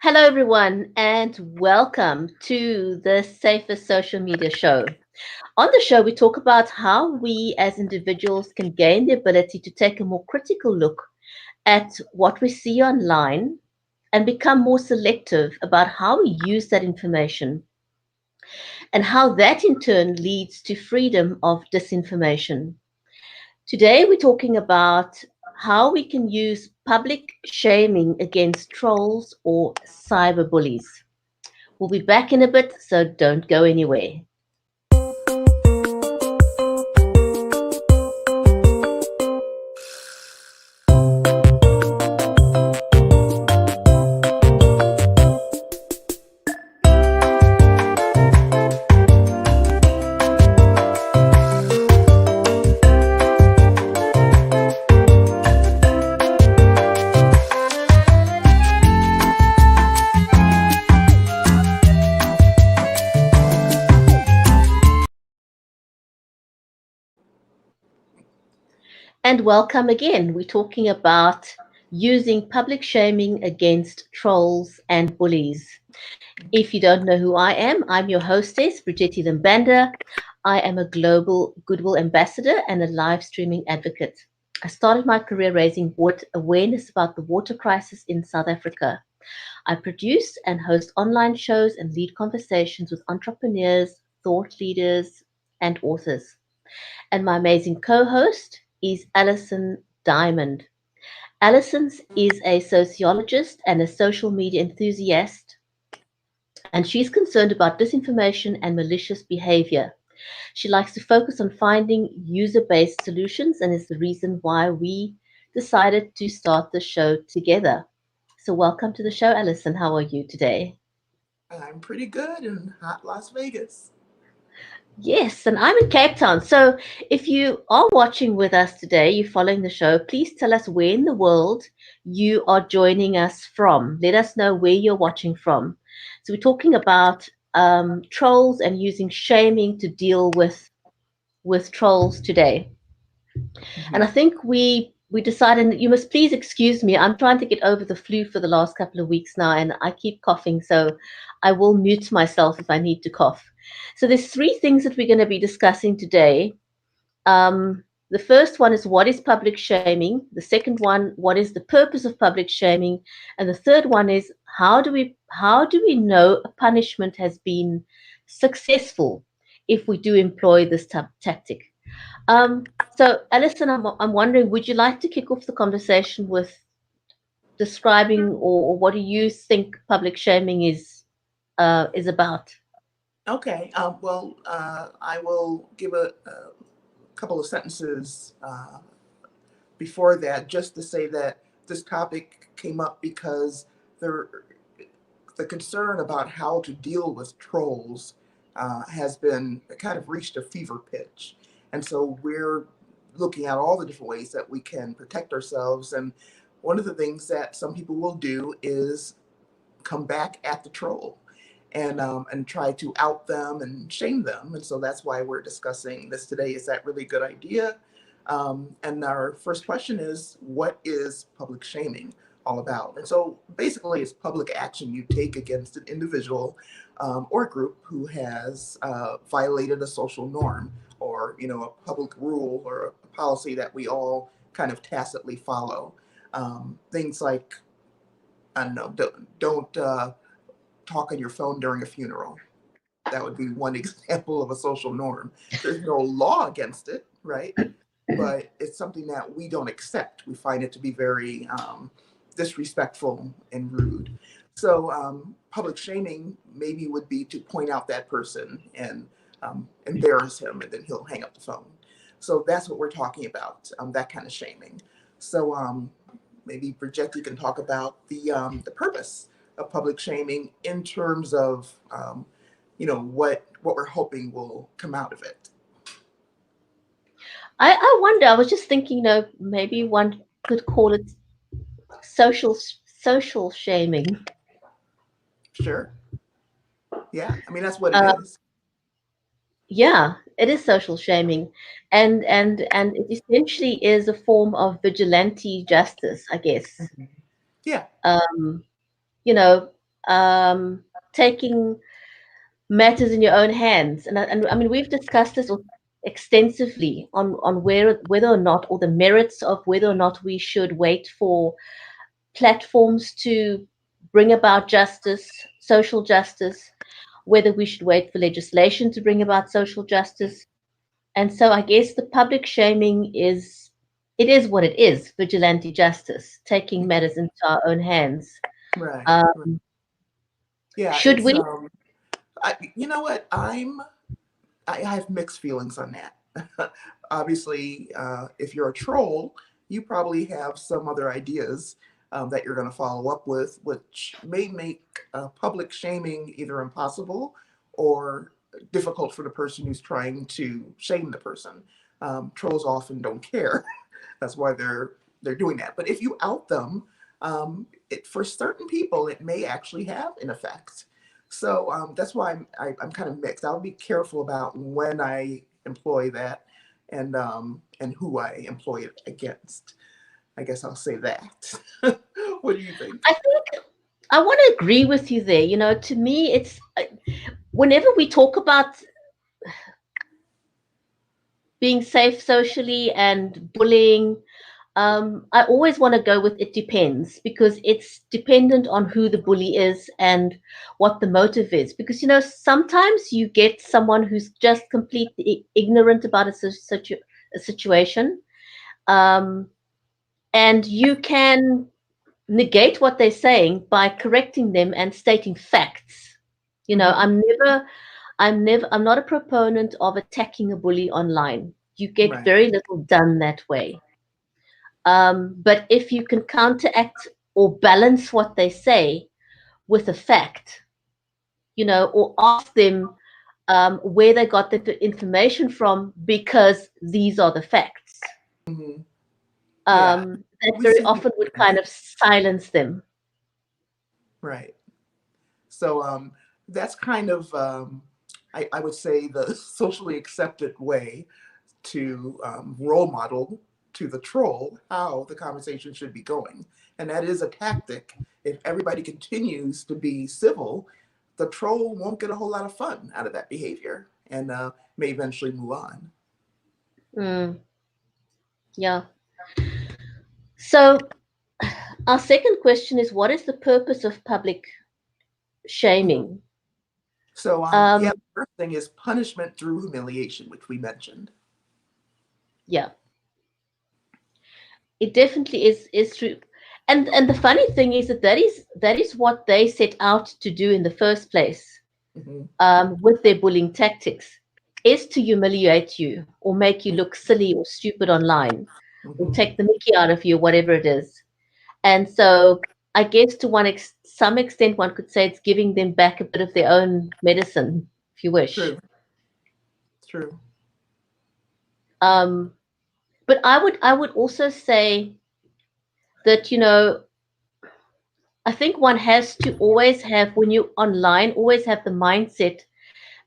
Hello, everyone, and welcome to the Safest Social Media Show. On the show, we talk about how we as individuals can gain the ability to take a more critical look at what we see online and become more selective about how we use that information and how that in turn leads to freedom of disinformation. Today, we're talking about how we can use public shaming against trolls or cyberbullies. We'll be back in a bit, so don't go anywhere. And welcome again. We're talking about using public shaming against trolls and bullies. If you don't know who I am, I'm your hostess, Brigitte Limbanda. I am a global goodwill ambassador and a live streaming advocate. I started my career raising awareness about the water crisis in South Africa. I produce and host online shows and lead conversations with entrepreneurs, thought leaders, and authors. And my amazing co host is Allison Diamond. Allison is a sociologist and a social media enthusiast, and she's concerned about disinformation and malicious behavior. She likes to focus on finding user based solutions and is the reason why we decided to start the show together. So, welcome to the show, Allison. How are you today? I'm pretty good in hot Las Vegas. Yes, and I'm in Cape Town. So if you are watching with us today, you're following the show, please tell us where in the world you are joining us from. Let us know where you're watching from. So we're talking about trolls and using shaming to deal with trolls today. And I Mhm. think we decided that you must please excuse me. I'm trying to get over the flu for the last couple of weeks now, and I keep coughing, so I will mute myself if I need to cough. So there's three things that we're going to be discussing today. The first one is what is public shaming. The second one, what is the purpose of public shaming, and the third one is how do we know a punishment has been successful if we do employ this tactic. So, Alison, I'm wondering, would you like to kick off the conversation with describing or what do you think public shaming is about? Okay. I will give a couple of sentences before that, just to say that this topic came up because there, the concern about how to deal with trolls has been kind of reached a fever pitch, and so we're looking at all the different ways that we can protect ourselves. And one of the things that some people will do is come back at the troll and try to out them and shame them. And so that's why we're discussing this today. Is that really a good idea? And our first question is, what is public shaming all about? And so basically, it's public action you take against an individual or group who has violated a social norm, or a public rule or a policy that we all kind of tacitly follow. Things like, I don't know, don't talk on your phone during a funeral. That would be one example of a social norm. There's no law against it, right? But it's something that we don't accept. We find it to be very disrespectful and rude. So, public shaming maybe would be to point out that person and embarrass him, and then he'll hang up the phone. So that's what we're talking about, that kind of shaming. So, maybe Bridget, you can talk about the purpose of public shaming in terms of what we're hoping will come out of it. I wonder. I was just thinking, maybe one could call it social social shaming. Sure. Yeah. I mean, that's what it Uh, is. yeah, it is social shaming, and it essentially is a form of vigilante justice, I guess. Mhm. Yeah. Um, you know. taking matters in your own hands. And I mean, we've discussed this extensively on whether or not, or the merits of whether or not we should wait for platforms to bring about justice, social justice, whether we should wait for legislation to bring about social justice. And so I guess the public shaming it is what it is, vigilante justice, taking matters into our own hands. Right. Right. Um, Yeah, should we? you know what? I have mixed feelings on that. Obviously, if you're a troll, you probably have some other ideas that you're going to follow up with, which may make public shaming either impossible or difficult for the person who's trying to shame the person. Trolls often don't care. That's why they're doing that. But if you out them, for certain people, it may actually have an effect. So that's why I'm kind of mixed. I'll be careful about when I employ that and who I employ it against. I guess I'll say that. What do you think? I think I want to agree with you there. You know, to me, it's whenever we talk about being safe socially and bullying, I always want to go with it depends, because it's dependent on who the bully is and what the motive is. Because, you know, sometimes you get someone who's just completely ignorant about a situation, um, and you can negate what they're saying by correcting them and stating facts. You know, Hmm. I'm not a proponent of attacking a bully online. You get Right. very little done that way. But if you can counteract or balance what they say with a fact, you know, or ask them where they got the information from, because these are the facts, Hmm. Yeah. that We very see often people would doing kind that. of silence them. Right. So that's kind of, I would say, the socially accepted way to role model to the troll how the conversation should be going. And that is a tactic. If everybody continues to be civil, the troll won't get a whole lot of fun out of that behavior and may eventually move on. Mm, yeah. So our second question is, what is the purpose of public Mhm. shaming? So, Um, yeah, the first thing is punishment through humiliation, which we mentioned. yeah, it definitely is true. And the funny thing is that that is what they set out to do in the first place, Hmm. with their bullying tactics, is to humiliate you or make you look silly or stupid online, or Hmm. take the mickey out of you, whatever it is. And so I guess to some extent, one could say it's giving them back a bit of their own medicine, if you wish. True, true. Um, but I would also say that, you know, I think one has to always have, when you're online, always have the mindset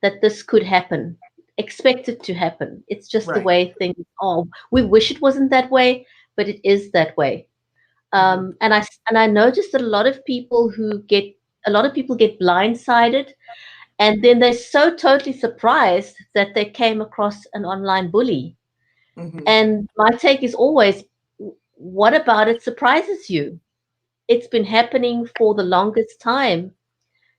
that this could happen. Expect it to happen. It's just the Right. way things are. We wish it wasn't that way, but it is that way. Hmm. And I noticed that a lot of people get blindsided, and then they're so totally surprised that they came across an online bully. Hmm. And my take is always, what about it surprises you? It's been happening for the longest time,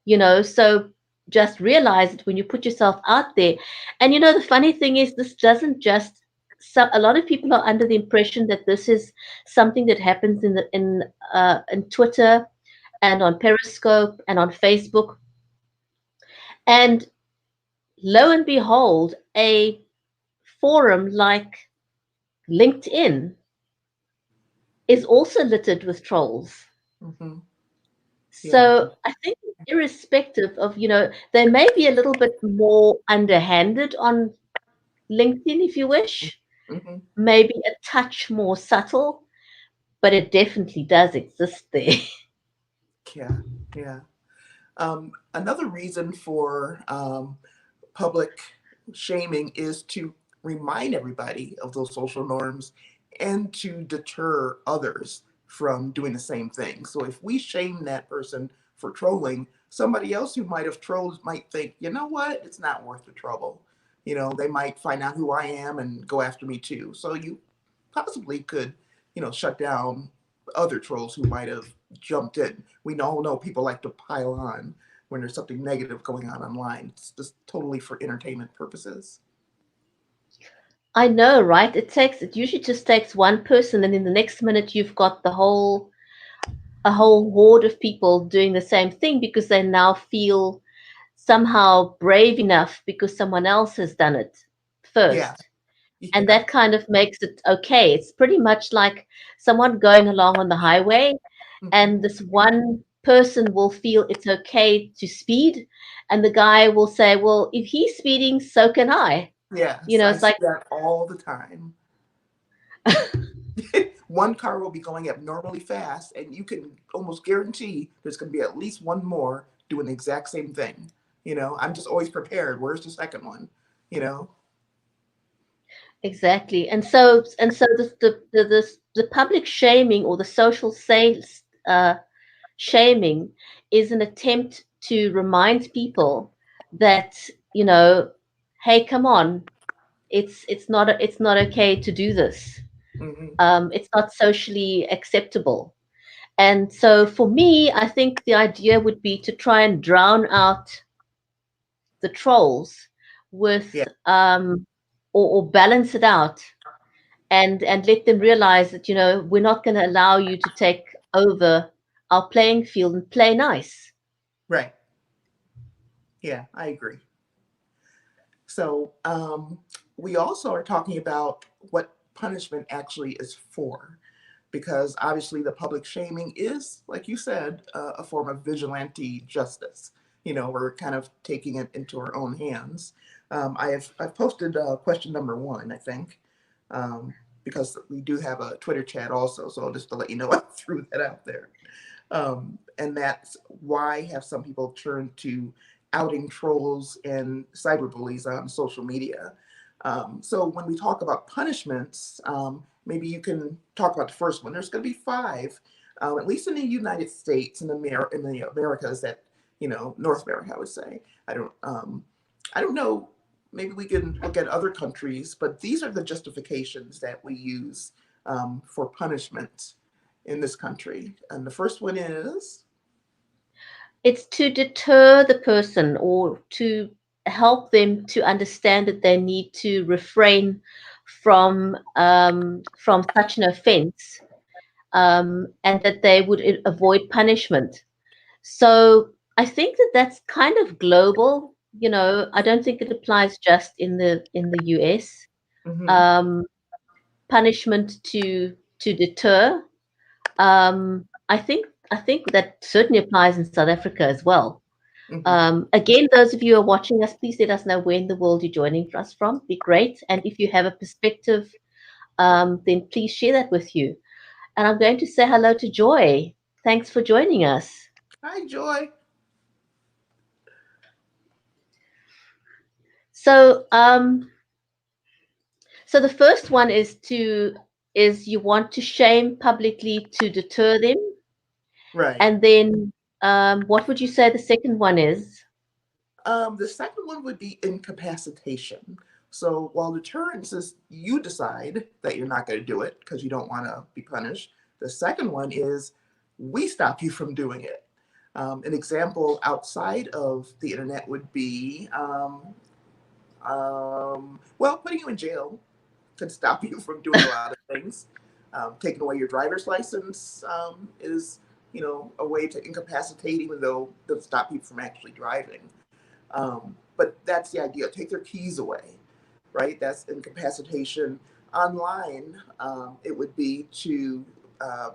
you know, so just realize it when you put yourself out there. And you know, the funny thing is, this doesn't just, so a lot of people are under the impression that this is something that happens in Twitter and on Periscope and on Facebook. And lo and behold, a forum like LinkedIn is also littered with trolls. Hmm. Yeah. So I think, irrespective of, you know, they may be a little bit more underhanded on LinkedIn, if you wish, Hmm. maybe a touch more subtle, but it definitely does exist there. Yeah. Yeah. Another reason for public shaming is to remind everybody of those social norms and to deter others from doing the same thing. So if we shame that person for trolling, somebody else who might have trolled might think, you know what, it's not worth the trouble. They might find out who I am and go after me too. So you possibly could, shut down other trolls who might have jumped in. We all know people like to pile on when there's something negative going on online. It's just totally for entertainment purposes. I know, right? It usually just takes one person, and in the next minute you've got a whole horde of people doing the same thing because they now feel somehow brave enough because someone else has done it Yeah, first. And yeah. that kind of makes it okay. It's pretty much like someone going along on the highway, Hmm. and this one person will feel it's okay to speed, and the guy will say, well, if he's speeding, so can I. Yes, I It's see like, that all the time. One car will be going abnormally fast, and you can almost guarantee there's going to be at least one more doing the exact same thing. I'm just always prepared. Where's the second one? You know? exactly. And so the public shaming or the social sales shaming is an attempt to remind people that, you know, hey, come on, it's not okay to do this. Hmm. It's not socially acceptable. And so for me, I think the idea would be to try and drown out the trolls Yeah, with or balance it out and let them realize that, you know, we're not going to allow you to take over our playing field and play nice. right. Yeah, I agree. So we also are talking about what punishment actually is for, because obviously the public shaming is, like you said, a form of vigilante justice. We're kind of taking it into our own hands. I've posted question number one, I think, because we do have a Twitter chat also. So just to let you know, I threw that out there. And that's why have some people turned to outing trolls and cyberbullies on social media. So when we talk about punishments, maybe you can talk about the first one. There's going to be five, at least in the United States and in the Americas, that North America, I would say. I don't know. Maybe we can look at other countries, but these are the justifications that we use for punishment in this country. And the first one is, It's to deter the person or to help them to understand that they need to refrain from such an offense, and that they would avoid punishment. So I think that that's kind of global. You know, I don't think it applies just in the US. mm-hmm, Um, Punishment to deter. I think that certainly applies in South Africa as well. mm-hmm. Again, those of you who are watching us, please let us know where in the world you're joining us from. Be great. And if you have a perspective, then please share that with you. And I'm going to say hello to Joy. Thanks for joining us. Hi, Joy. So, so the first one is you want to shame publicly to deter them, Right. and then what would you say the second one is? The second one would be incapacitation. So while deterrence is you decide that you're not going to do it because you don't want to be punished, the second one is we stop you from doing it. An example outside of the internet would be, well, putting you in jail could stop you from doing a lot of things. Taking away your driver's license is, a way to incapacitate, even though it doesn't stop you from actually driving. But that's the idea. Take their keys away, right? That's incapacitation. Online, it would be to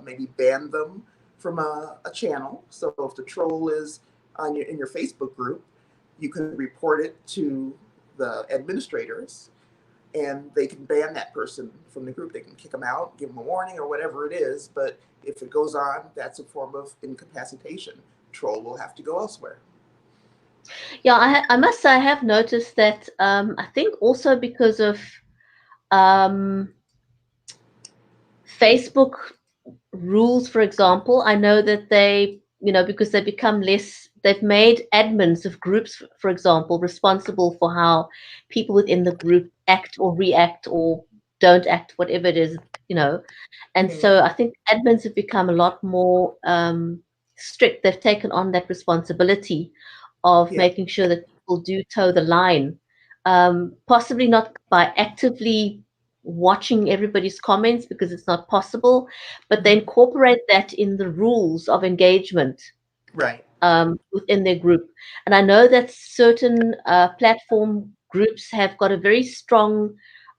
maybe ban them from a channel. So if the troll is in your Facebook group, you can report it to the administrators, and they can ban that person from the group. They can kick them out, give them a warning, or whatever it is. But if it goes on, that's a form of incapacitation. Troll will have to go elsewhere. Yeah, I must say I have noticed that. I think also because of um, Facebook. rules, for example. I know that they, because they become less, they've made admins of groups, for example, responsible for how people within the group act or react or don't act, whatever it is, you know. And Mhm. so I think admins have become a lot more strict. They've taken on that responsibility of Yeah. making sure that people do toe the line, possibly not by actively watching everybody's comments because it's not possible, but they Mhm. incorporate that in the rules of engagement Right. within their group. And I know that certain platform groups have got a very strong,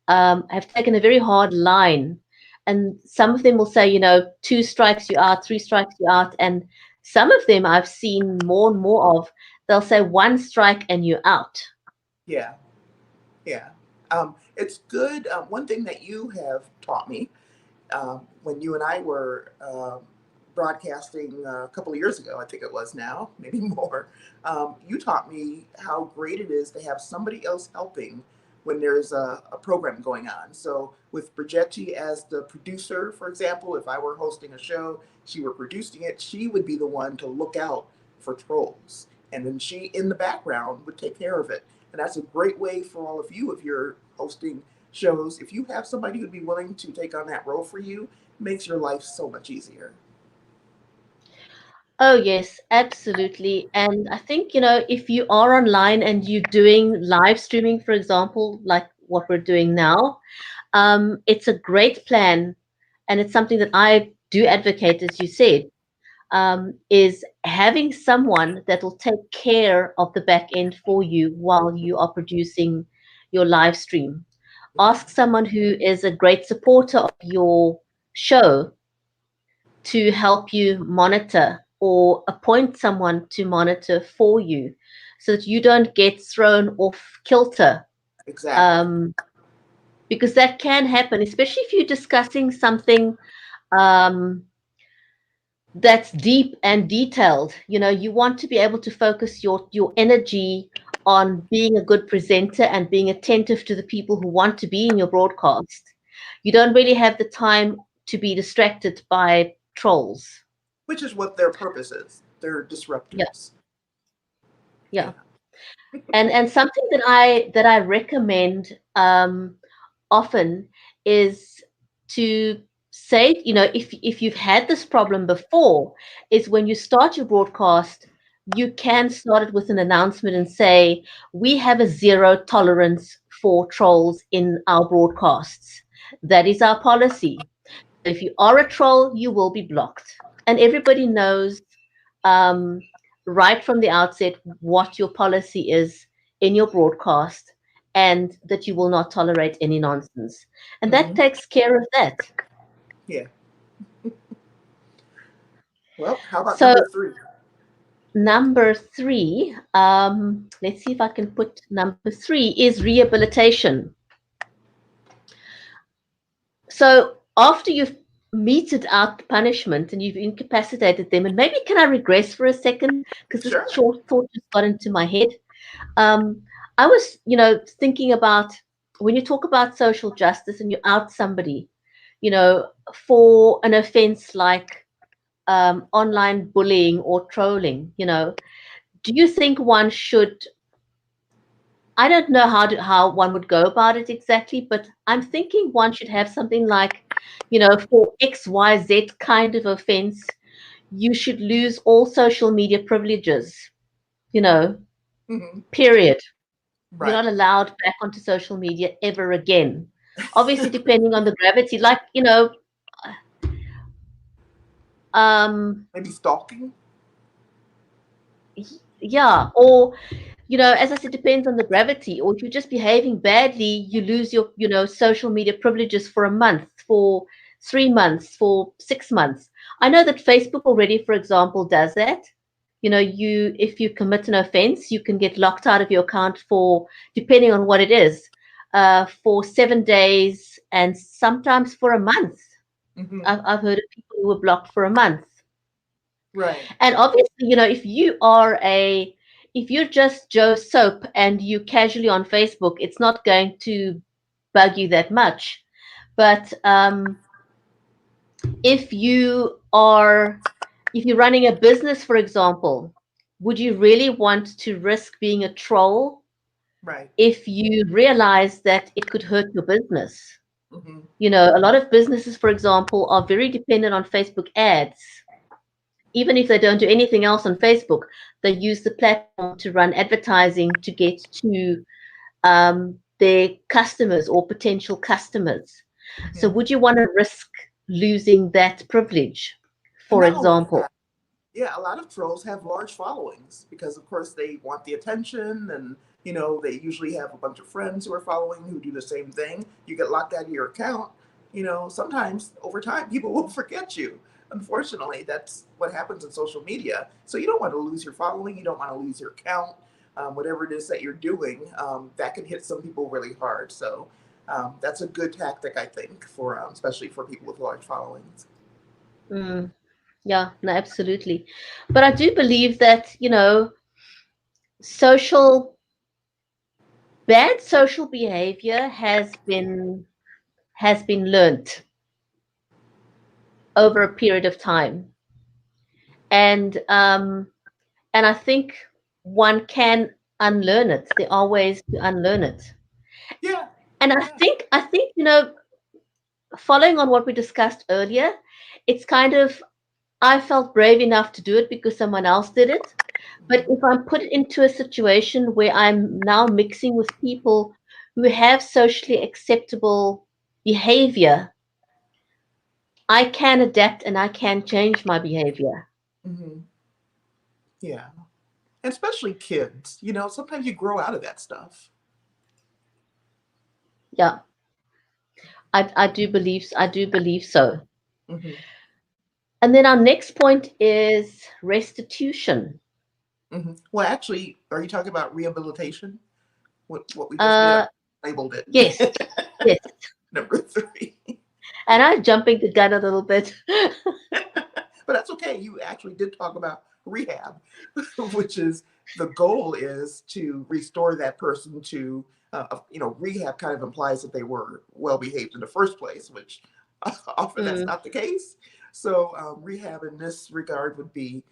have taken a very hard line. And some of them will say, two strikes you out, three strikes you out. And some of them I've seen more and more of, they'll say one strike and you're out. Yeah. Yeah. It's good. One thing that you have taught me when you and I were broadcasting a couple of years ago, I think it was now, maybe more, you taught me how great it is to have somebody else helping when there's a program going on. So with Brigetti as the producer, for example, if I were hosting a show, she were producing it, she would be the one to look out for trolls. And then she, in the background, would take care of it. And that's a great way for all of you if you're hosting shows. If you have somebody who'd be willing to take on that role for you, it makes your life so much easier. Oh, yes, absolutely. And I think, if you are online and you're doing live streaming, for example, like what we're doing now, it's a great plan. And it's something that I do advocate, as you said, is having someone that will take care of the back end for you while you are producing your live stream. Ask someone who is a great supporter of your show to help you monitor or appoint someone to monitor for you so that you don't get thrown off kilter. Exactly. Um, because that can happen, especially if you're discussing something um, that's deep and detailed. You want to be able to focus your energy on being a good presenter and being attentive to the people who want to be in your broadcast. You don't really have the time to be distracted by trolls. Which is what their purpose is. They're Yeah, disruptors. yeah. Yeah. And something that I recommend often is to say, if you've had this problem before, is when you start your broadcast, you can start it with an announcement and say, we have a zero tolerance for trolls in our broadcasts. That is our policy. If you are a troll, you will be blocked. And everybody knows um, right from the outset what your policy is in your broadcast and that you will not tolerate any nonsense. And that Hmm. takes care of that. Yeah. Well, how about So, number three? number three, let's see if I can put number three is rehabilitation. So, after you've meted out the punishment and you've incapacitated them, and maybe can I regress for a second? Because this Sure. short thought just got into my head. Um, I was, thinking about when you talk about social justice and you out somebody, for an offense like online bullying or trolling, do you think one should? I don't know how one would go about it exactly, but I'm thinking one should have something like, for XYZ kind of offense, you should lose all social media privileges, you know, Hmm. period. You're Right. not allowed back onto social media ever again. Obviously, depending on the gravity, like, um, Maybe stalking. yeah, or, as I said, depends on the gravity. Or if you're just behaving badly, you lose your, social media privileges for a month, for 3 months, for 6 months. I know that Facebook already, for example, does that. If you commit an offense, you can get locked out of your account for, depending on what it is, for 7 days and sometimes for a month. Hmm. I've heard of people who were blocked for a month. Right. And obviously, if you're just Joe Soap and you casually on Facebook, it's not going to bug you that much. But If you are, if you're running a business, for example, would you really want to risk being a troll Right. if you realize that it could hurt your business? Hmm. You know, a lot of businesses, for example, are very dependent on Facebook ads. Even if they don't do anything else on Facebook, they use the platform to run advertising to get to their customers or potential customers. So, Yeah. would you want to risk losing that privilege, And for not only example? that, yeah, a lot of trolls have large followings because, of course, they want the attention, and they usually have a bunch of friends who are following who do the same thing. You get locked out of your account. Sometimes over time people will forget you. Unfortunately, that's what happens in social media. So you don't want to lose your following. You don't want to lose your account. Whatever it is that you're doing, that can hit some people really hard. So that's a good tactic, I think, for especially for people with large followings. Mm, yeah, no, absolutely. But I do believe that, social bad social behavior has been learnt over a period of time, and I think one can unlearn it. There are ways to unlearn it, Yeah, and I yeah. think I think following on what we discussed earlier, it's kind of, I felt brave enough to do it because someone else did it. But if I'm put into a situation where I'm now mixing with people who have socially acceptable behavior, I can adapt and I can change my behavior. Hmm. Yeah. And especially kids, sometimes you grow out of that stuff. Yeah, I do believe so. Hmm. And then our next point is restitution. Hmm. Well, actually, are you talking about rehabilitation? What we just did, Uh, I labeled it. yes, yes. Number three. And I'm jumping the gun a little bit. But that's okay. You actually did talk about rehab, which is the goal is to restore that person to, rehab kind of implies that they were well behaved in the first place, which often that's Mm, not the case. So, rehab in this regard would be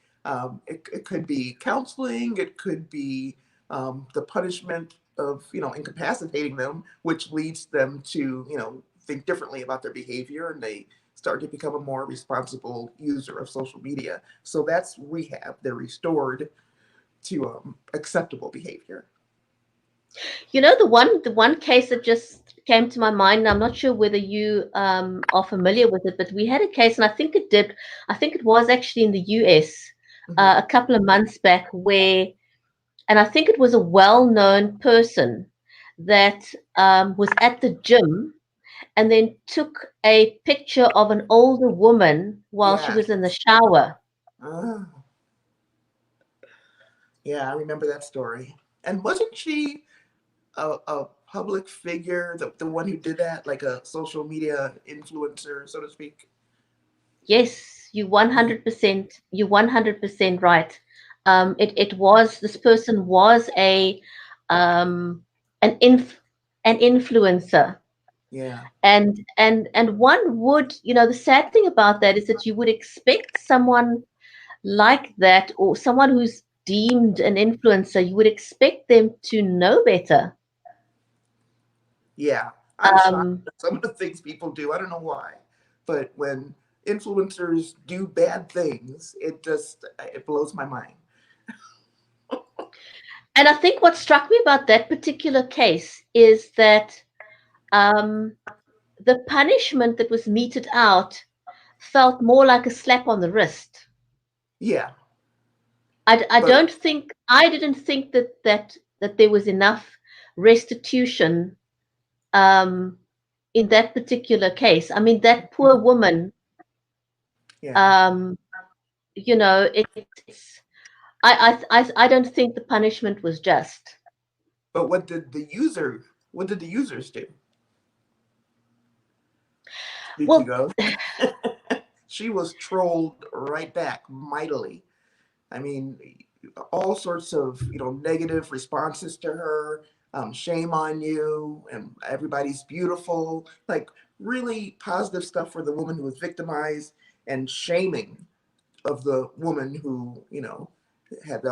it could be counseling, it could be the punishment of, incapacitating them, which leads them to, think differently about their behavior, and they start to become a more responsible user of social media. So that's rehab. They're restored to acceptable behavior. the one case that just came to my mind, and I'm not sure whether you are familiar with it, but we had a case, and I think it was actually in the US Hmm. a couple of months back, where, and I think it was a well-known person that was at the gym and then took a picture of an older woman while she Yeah. was in the shower. Ah, yeah, I remember that story. And wasn't she a public figure, the one who did that, like a social media influencer, so to speak? Yes, you 100% right. It was, this person was um, an an influencer, Yeah. and one would, the sad thing about that is that you would expect someone like that, or someone who's deemed an influencer, you would expect them to know better. Yeah. I'm shocked Um, at some of the things people do. I don't know why. But when influencers do bad things, it blows my mind. and I think what struck me about that particular case is that um, the punishment that was meted out felt more like a slap on the wrist. Yeah. But I didn't think that there was enough restitution um, in that particular case. I mean, that poor woman, yeah. um, it's I don't think the punishment was just. But what did the users do? Did you Well, go? She was trolled right back mightily. I mean, all sorts of negative responses to her. shame on you, and everybody's beautiful, like really positive stuff for the woman who was victimized, and shaming of the woman who, had the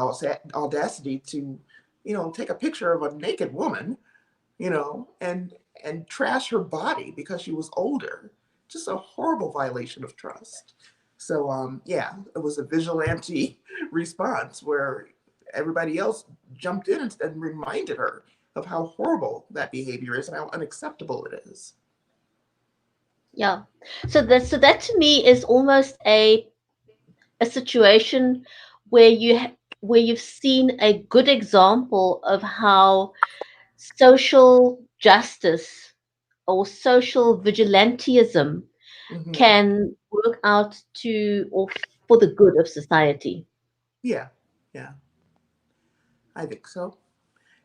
audacity to, take a picture of a naked woman, and trash her body because she was older. Just a horrible violation of trust. So yeah, it was a vigilante response where everybody else jumped in and reminded her of how horrible that behavior is and how unacceptable it is. Yeah. So that to me is almost a situation where where you've seen a good example of how social justice or social vigilantism Hmm. can work out to or for the good of society. Yeah, yeah, I think so.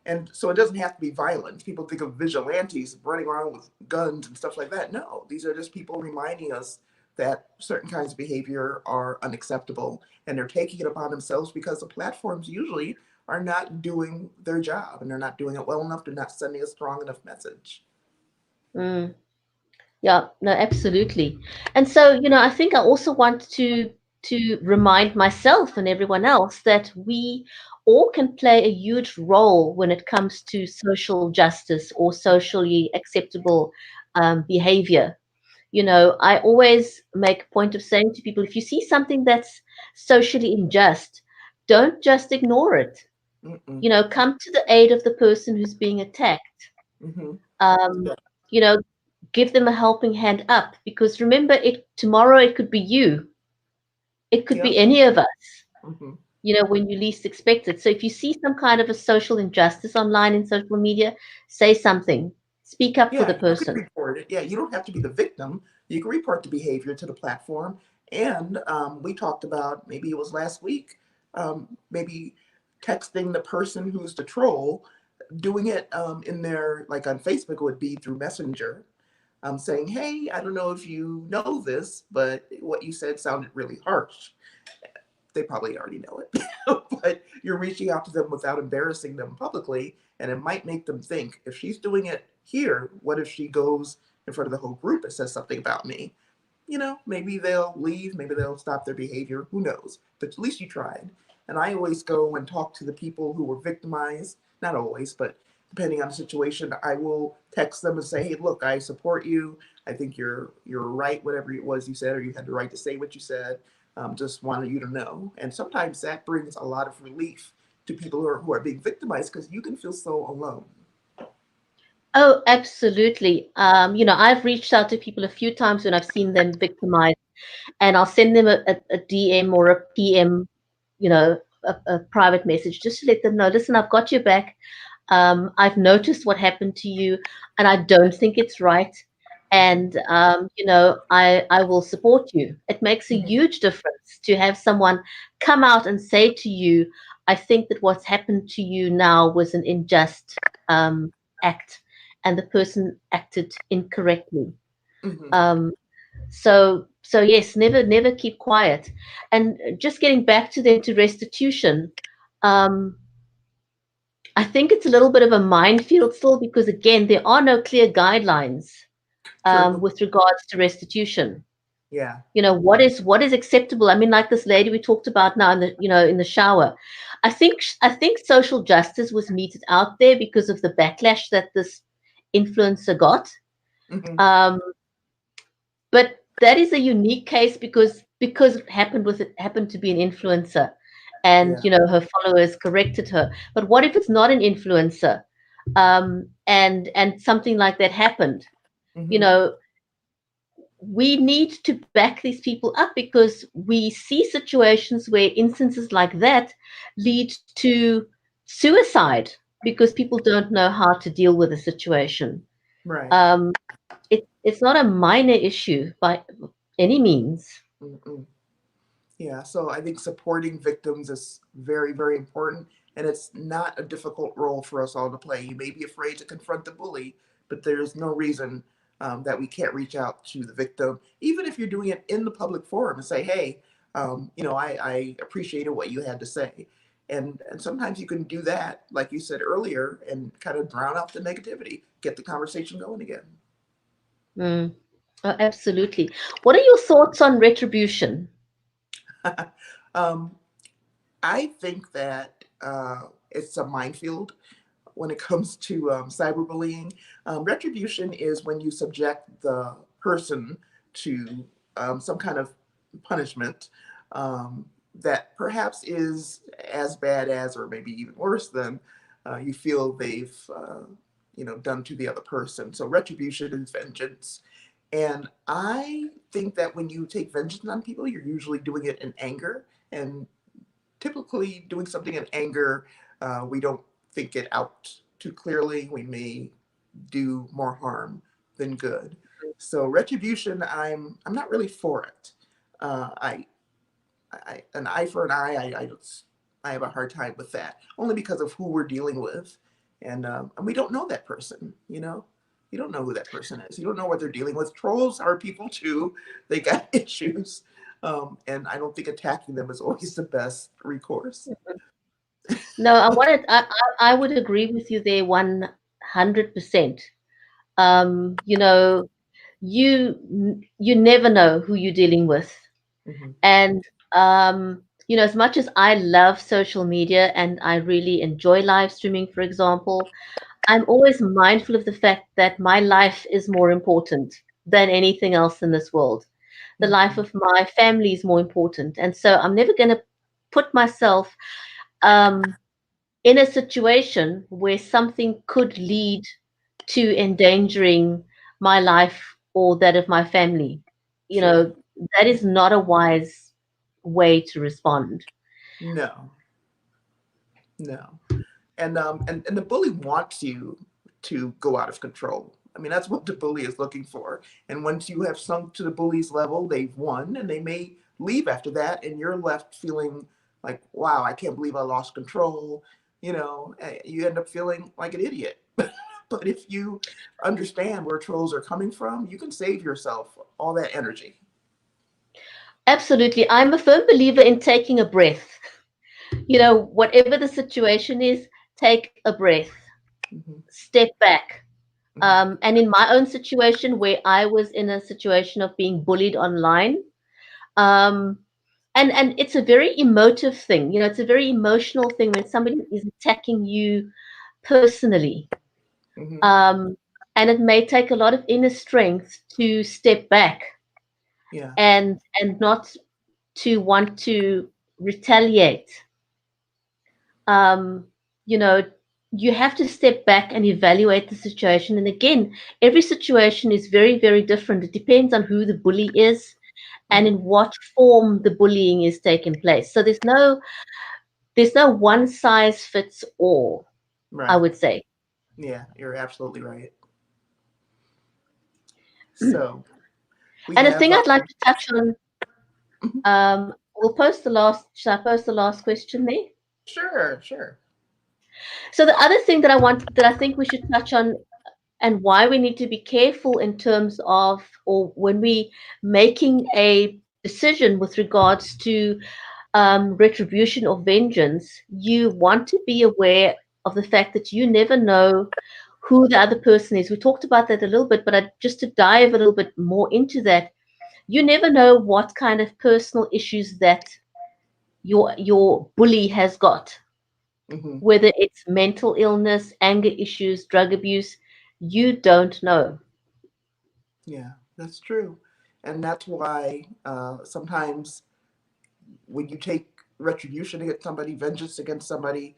And so it doesn't have to be violence. People think of vigilantes running around with guns and stuff like that. No, these are just people reminding us that certain kinds of behavior are unacceptable, and they're taking it upon themselves because the platforms usually are not doing their job, and they're not doing it well enough. They're not sending a strong enough message. Mm. Yeah, no, absolutely. And so, I think I also want to remind myself and everyone else that we all can play a huge role when it comes to social justice or socially acceptable behavior. I always make a point of saying to people, if you see something that's socially unjust, don't just ignore it. Mm-mm. Come to the aid of the person who's being attacked. Mm-hmm. Um, Yeah. you know, give them a helping hand up because remember, it tomorrow it could be you, it could be Yep. any of us. Mm-hmm. When you least expect it. So if you see some kind of a social injustice online in social media, say something, speak up for the Yeah, you could person. report it. Yeah, you don't have to be the victim. You can report the behavior to the platform. And we talked about, maybe it was last week, maybe texting the person who's the troll, doing it in their, like on Facebook, it would be through Messenger, saying, hey, I don't know if you know this, but what you said sounded really harsh. They probably already know it, but you're reaching out to them without embarrassing them publicly, and it might make them think, if she's doing it here, what if she goes in front of the whole group and says something about me? Maybe they'll leave, maybe they'll stop their behavior, who knows? But at least you tried. And I always go and talk to the people who were victimized, not always, but depending on the situation, I will text them and say, hey, look, I support you. I think you're right, whatever it was you said, or you had the right to say what you said. Just wanted you to know. And sometimes that brings a lot of relief to people who are being victimized, because you can feel so alone. Oh, absolutely. I've reached out to people a few times when I've seen them victimized, and I'll send them a DM or a PM, a private message just to let them know, listen, I've got your back. I've noticed what happened to you, and I don't think it's right. And I will support you. It makes a Mm-hmm. huge difference to have someone come out and say to you, I think that what's happened to you now was an unjust act, and the person acted incorrectly. Mm-hmm. Um, so yes, never keep quiet. And just getting back to then to restitution, um, I think it's a little bit of a minefield still because again, there are no clear guidelines True. with regards to restitution. Yeah. What is acceptable? I mean, like this lady we talked about now in the shower. I think social justice was meted out there because of the backlash that this influencer got. Mm-hmm. Um, but that is a unique case because it happened to be an influencer, and Yeah. her followers corrected her. But what if it's not an influencer, and something like that happened? You Mm-hmm. know, we need to back these people up because we see situations where instances like that lead to suicide because people don't know how to deal with a situation. Right. Um, it's not a minor issue by any means. Mm-mm. Yeah, so I think supporting victims is very, very important, and it's not a difficult role for us all to play. You may be afraid to confront the bully, but there's no reason that we can't reach out to the victim, even if you're doing it in the public forum and say, hey, I appreciated what you had to say. And sometimes you can do that, like you said earlier, and kind of drown out the negativity, get the conversation going again. Mm. Oh, absolutely. What are your thoughts on retribution? um, I think that it's a minefield when it comes to cyberbullying. Retribution is when you subject the person to some kind of punishment um, that perhaps is as bad as, or maybe even worse than, you feel they've done to the other person. So retribution is vengeance. And I think that when you take vengeance on people, you're usually doing it in anger. And typically doing something in anger, we don't think it out too clearly. We may do more harm than good. So retribution, I'm not really for it. I an eye for an eye, I have a hard time with that, only because of who we're dealing with, and we don't know that person. You don't know who that person is. You don't know what they're dealing with. Trolls are people too. They got issues, and I don't think attacking them is always the best recourse. No, I would agree with you there 100%. You know, you never know who you're dealing with. Hmm. And as much as I love social media and I really enjoy live streaming, for example, I'm always mindful of the fact that my life is more important than anything else in this world. The life Hmm. of my family is more important. And so I'm never going to put myself um, in a situation where something could lead to endangering my life or that of my family. You Sure. know, that is not a wise way to respond. No, no. And the bully wants you to go out of control. I mean, that's what the bully is looking for. And once you have sunk to the bully's level, they've won, and they may leave after that, and you're left feeling like, wow, I can't believe I lost control. You end up feeling like an idiot. But if you understand where trolls are coming from, you can save yourself all that energy. Absolutely. I'm a firm believer in taking a breath. Whatever the situation is, take a breath, Hmm. step back. Hmm. And in my own situation, where I was in a situation of being bullied online, um, and it's a very emotive thing. It's a very emotional thing when somebody is attacking you personally. Hmm. Um, and it may take a lot of inner strength to step back Yeah. and not to want to retaliate. um, you know, you have to step back and evaluate the situation. And again, every situation is very, very different. It depends on who the bully is and in Hmm. what form the bullying is taking place. So there's no one size fits all, I Right. would say. Yeah, you're absolutely right. So we And a have thing I'd like to touch on, mhm. should I post the last question there? Sure, sure. So the other thing that I think we should touch on and why we need to be careful in terms of, or when we making a decision with regards to retribution or vengeance, you want to be aware of the fact that you never know who the other person is. We talked about that a little bit, but just to dive a little bit more into that, you never know what kind of personal issues that your bully has got, Hmm. whether it's mental illness, anger issues, drug abuse. You don't know. Yeah, that's true. And that's why sometimes when you take retribution against somebody, vengeance against somebody,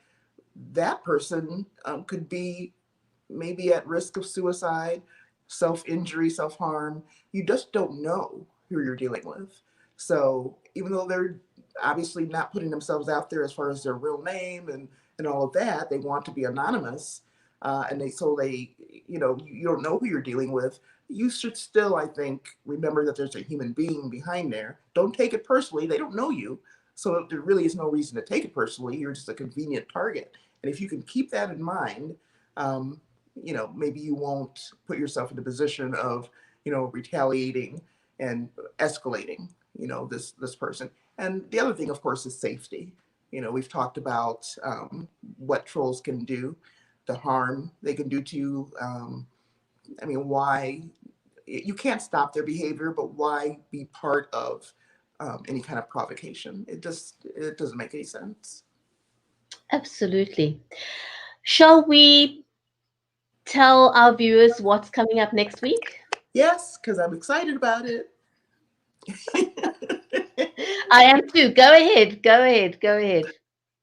that person could be maybe at risk of suicide, self injury, self harm. You just don't know who you're dealing with. So even though they're obviously not putting themselves out there as far as their real name and all of that, they want to be anonymous. And you don't know who you're dealing with. You should still, I think, remember that there's a human being behind there. Don't take it personally. They don't know you. So there really is no reason to take it personally. You're just a convenient target. And if you can keep that in mind, um, maybe you won't put yourself in a position of, retaliating and escalating, this person. And the other thing, of course, is safety. We've talked about what trolls can do, the harm they can do to you. Why you can't stop their behavior, but why be part of any kind of provocation? It doesn't make any sense. Absolutely. Shall we tell our viewers what's coming up next week? Yes, because I'm excited about it. I am too. Go ahead. Go ahead. Go ahead.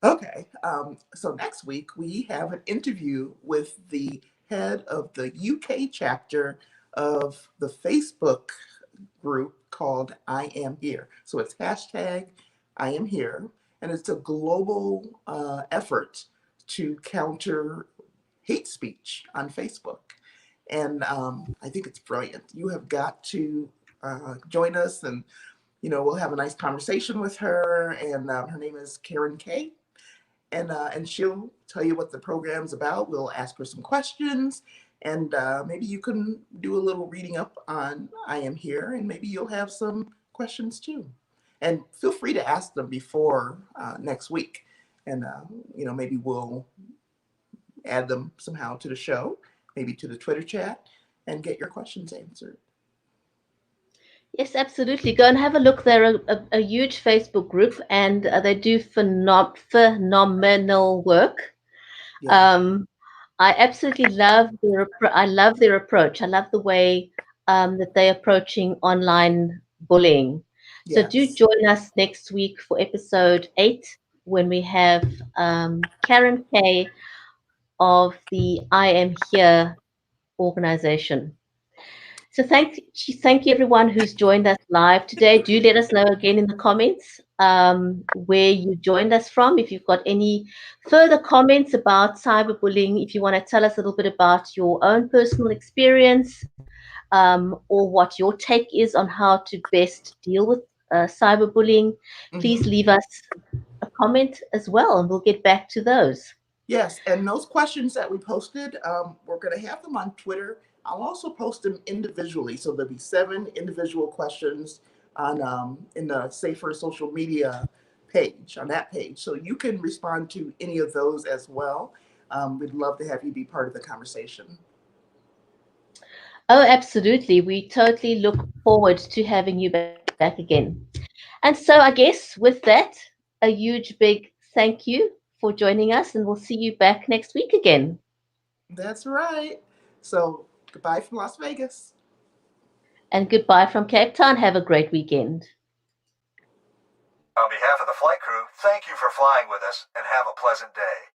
Okay. So next week we have an interview with the head of the UK chapter of the Facebook group called I Am Here. So it's hashtag I Am Here, and it's a global effort to counter hate speech on Facebook. And I think it's brilliant. You have got to join us, and we'll have a nice conversation with her. And her name is Karen Kay, and she'll tell you what the program's about. We'll ask her some questions, and maybe you can do a little reading up on I Am Here, and maybe you'll have some questions too. And feel free to ask them before next week, and maybe we'll add them somehow to the show, maybe to the Twitter chat, and get your questions answered. Yes, absolutely. Go and have a look. They're a huge Facebook group, and they do phenomenal work. Yeah. I absolutely love I love their approach. I love the way that they're approaching online bullying. So do Yes. join us next week for episode 8 when we have Karen Kay of the I Am Here organization. So thank you everyone who's joined us live today. Do let us know again in the comments where you joined us from. If you've got any further comments about cyberbullying, if you want to tell us a little bit about your own personal experience or what your take is on how to best deal with cyberbullying, please Mm-hmm. leave us a comment as well, and we'll get back to those. Yes, and those questions that we posted, we're going to have them on Twitter. I'll also post them individually, so there'll be 7 individual questions on in the Safer Social Media page, on that page, so you can respond to any of those as well. We'd love to have you be part of the conversation. Oh, absolutely. We totally look forward to having you back again. And so I guess with that, a huge big thank you for joining us, and we'll see you back next week again. That's right. So goodbye from Las Vegas. And goodbye from Cape Town. Have a great weekend. On behalf of the flight crew, thank you for flying with us and have a pleasant day.